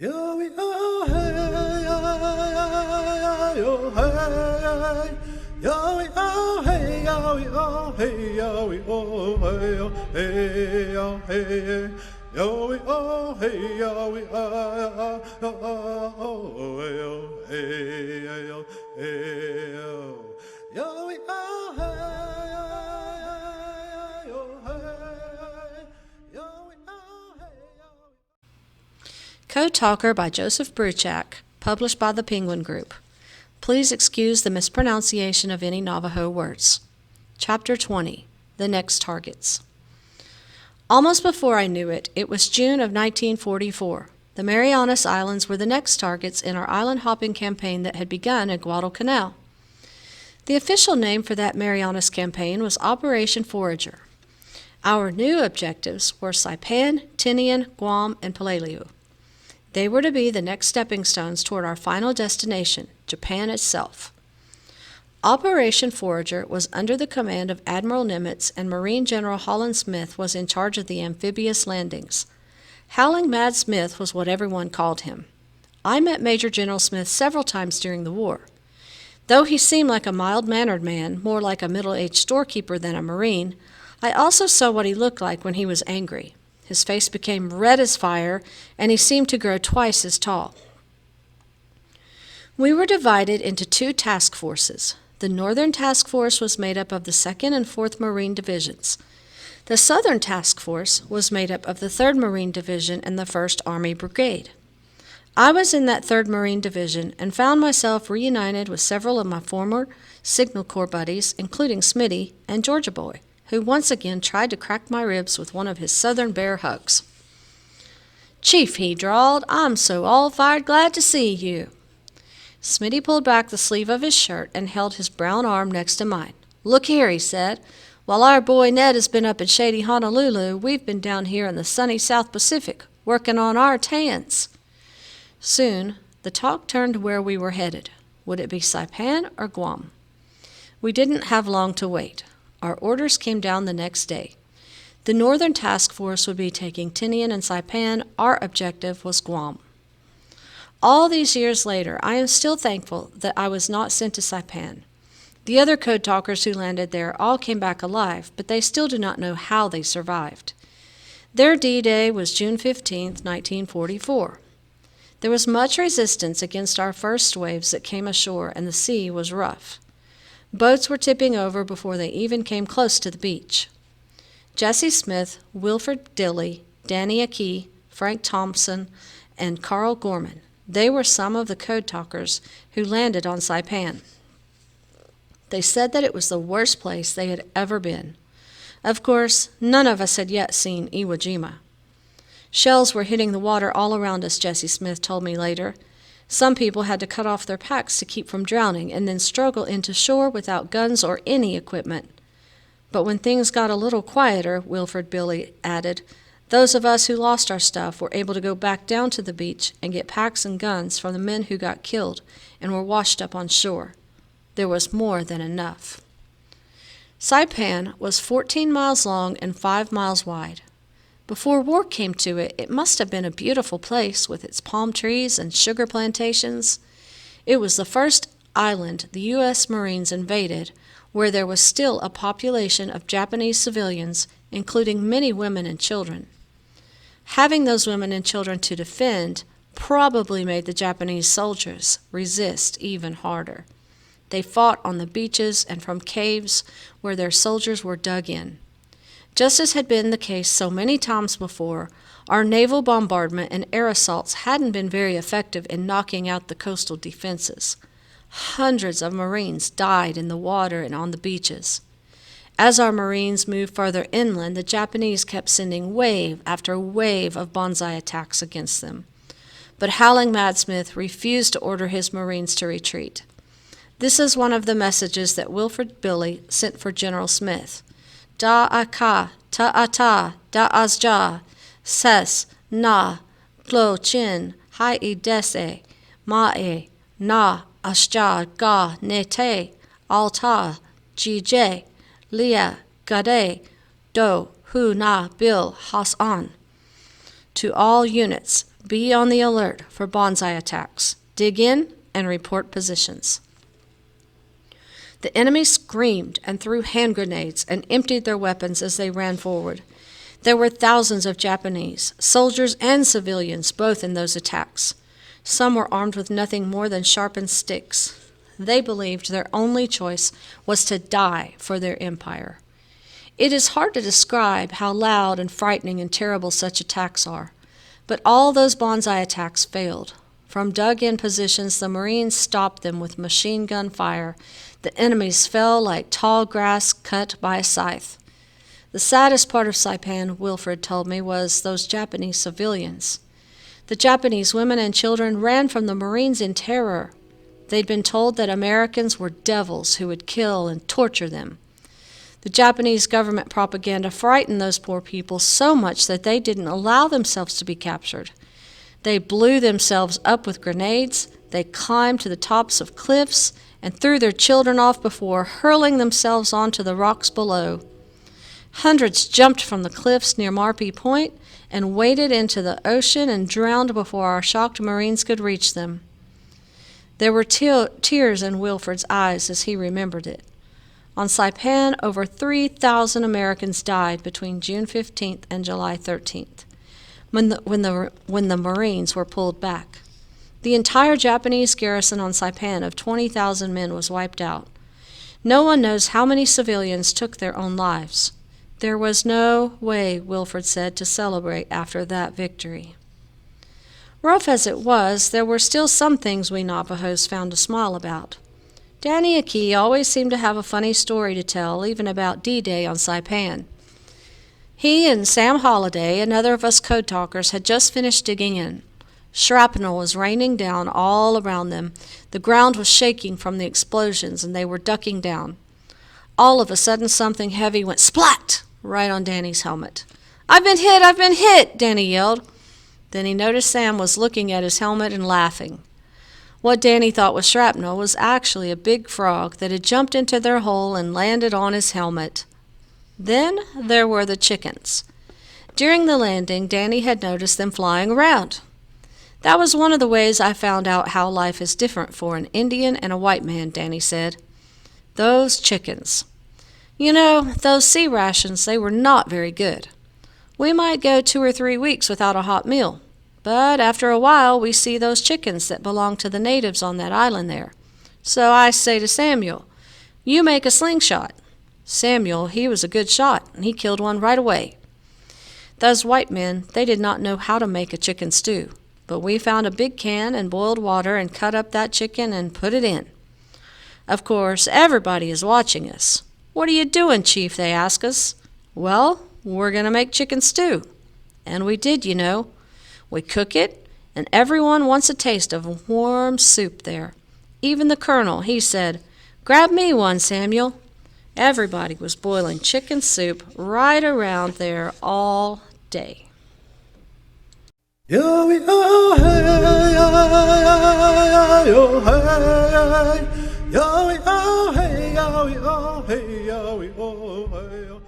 Yo, yo, hey, yo, yo, hey, yo, yo, hey, yo, yo, hey, yo, yo, hey, yo, hey, yo, hey, yo, yo, hey, yo, yo, hey, yo, hey, yo, yo, yo, hey, yo, hey, yo, Code Talker by Joseph Bruchac, published by the Penguin Group. Please excuse the mispronunciation of any Navajo words. Chapter 20, The Next Targets. Almost before I knew it, it was June of 1944. The Marianas Islands were the next targets in our island-hopping campaign that had begun at Guadalcanal. The official name for that Marianas campaign was Operation Forager. Our new objectives were Saipan, Tinian, Guam, and Palaleo. They were to be the next stepping stones toward our final destination, Japan itself. Operation Forager was under the command of Admiral Nimitz, and Marine General Holland Smith was in charge of the amphibious landings. Howling Mad Smith was what everyone called him. I met Major General Smith several times during the war. Though he seemed like a mild-mannered man, more like a middle-aged storekeeper than a Marine, I also saw what he looked like when he was angry. His face became red as fire, and he seemed to grow twice as tall. We were divided into two task forces. The Northern Task Force was made up of the 2nd and 4th Marine Divisions. The Southern Task Force was made up of the 3rd Marine Division and the 1st Army Brigade. I was in that 3rd Marine Division and found myself reunited with several of my former Signal Corps buddies, including Smitty and Georgia Boy, who once again tried to crack my ribs with one of his Southern bear hugs. "Chief," he drawled, "I'm so all-fired glad to see you." Smitty pulled back the sleeve of his shirt and held his brown arm next to mine. "Look here," he said, "while our boy Ned has been up in shady Honolulu, we've been down here in the sunny South Pacific, working on our tans." Soon, the talk turned to where we were headed. Would it be Saipan or Guam? We didn't have long to wait. Our orders came down the next day. The Northern Task Force would be taking Tinian and Saipan. Our objective was Guam. All these years later, I am still thankful that I was not sent to Saipan. The other code talkers who landed there all came back alive, but they still do not know how they survived. Their D-Day was June 15, 1944. There was much resistance against our first waves that came ashore, and the sea was rough. Boats were tipping over before they even came close to the beach. Jesse Smith, Wilfred Dilley, Danny Akey, Frank Thompson, and Carl Gorman. They were some of the code talkers who landed on Saipan. They said that it was the worst place they had ever been. Of course, none of us had yet seen Iwo Jima. Shells were hitting the water all around us, Jesse Smith told me later. Some people had to cut off their packs to keep from drowning and then struggle into shore without guns or any equipment. But when things got a little quieter, Wilfred Billy added, those of us who lost our stuff were able to go back down to the beach and get packs and guns from the men who got killed and were washed up on shore. There was more than enough. Saipan was 14 miles long and 5 miles wide. Before war came to it, it must have been a beautiful place with its palm trees and sugar plantations. It was the first island the U.S. Marines invaded where there was still a population of Japanese civilians, including many women and children. Having those women and children to defend probably made the Japanese soldiers resist even harder. They fought on the beaches and from caves where their soldiers were dug in. Just as had been the case so many times before, our naval bombardment and air assaults hadn't been very effective in knocking out the coastal defenses. Hundreds of Marines died in the water and on the beaches. As our Marines moved further inland, the Japanese kept sending wave after wave of banzai attacks against them. But Howling Mad Smith refused to order his Marines to retreat. This is one of the messages that Wilfred Billy sent for General Smith. Da-a-ka, ta-a-ta, da-az-ja, ses, na, glo chin, hi-i-dese, ma-e, na, asja, ga, ne-te, al-ta, ji-je, lia, gade, do, hu, na, bil, has-an. To all units, Be on the alert for bonsai attacks. Dig in and report positions. The enemy screamed and threw hand grenades and emptied their weapons as they ran forward. There were thousands of Japanese, soldiers and civilians, both in those attacks. Some were armed with nothing more than sharpened sticks. They believed their only choice was to die for their empire. It is hard to describe how loud and frightening and terrible such attacks are, but all those bonsai attacks failed. From dug-in positions, the Marines stopped them with machine gun fire. The enemies fell like tall grass cut by a scythe. The saddest part of Saipan, Wilfred told me, was those Japanese civilians. The Japanese women and children ran from the Marines in terror. They'd been told that Americans were devils who would kill and torture them. The Japanese government propaganda frightened those poor people so much that they didn't allow themselves to be captured. They blew themselves up with grenades, they climbed to the tops of cliffs, and threw their children off before hurling themselves onto the rocks below. Hundreds jumped from the cliffs near Marpy Point and waded into the ocean and drowned before our shocked Marines could reach them. There were tears in Wilfred's eyes as he remembered it. On Saipan, over 3,000 Americans died between June 15th and July 13th, when the Marines were pulled back. The entire Japanese garrison on Saipan of 20,000 men was wiped out. No one knows how many civilians took their own lives. There was no way, Wilfred said, to celebrate after that victory. Rough as it was, there were still some things we Navajos found to smile about. Danny Aki always seemed to have a funny story to tell, even about D-Day on Saipan. He and Sam Holliday, another of us code talkers, had just finished digging in. Shrapnel was raining down all around them. The ground was shaking from the explosions, and they were ducking down. All of a sudden, something heavy went splat right on Danny's helmet. "I've been hit! I've been hit!" Danny yelled. Then he noticed Sam was looking at his helmet and laughing. What Danny thought was shrapnel was actually a big frog that had jumped into their hole and landed on his helmet. Then there were the chickens. During the landing, Danny had noticed them flying around. That was one of the ways I found out how life is different for an Indian and a white man, Danny said. Those chickens. You know, those sea rations, they were not very good. We might go 2 or 3 weeks without a hot meal, but after a while we see those chickens that belong to the natives on that island there. So I say to Samuel, "You make a slingshot." Samuel, he was a good shot, and he killed one right away. Those white men, they did not know how to make a chicken stew, but we found a big can and boiled water and cut up that chicken and put it in. Of course, everybody is watching us. "What are you doing, Chief?" they ask us. "Well, we're going to make chicken stew." And we did, you know. We cook it, and everyone wants a taste of warm soup there. Even the colonel, he said, "Grab me one, Samuel." Everybody was boiling chicken soup right around there all day. Yo, yo, hey, yo, hey, yo, yo, hey, yo, yo, hey, yo, yo, hey, yo.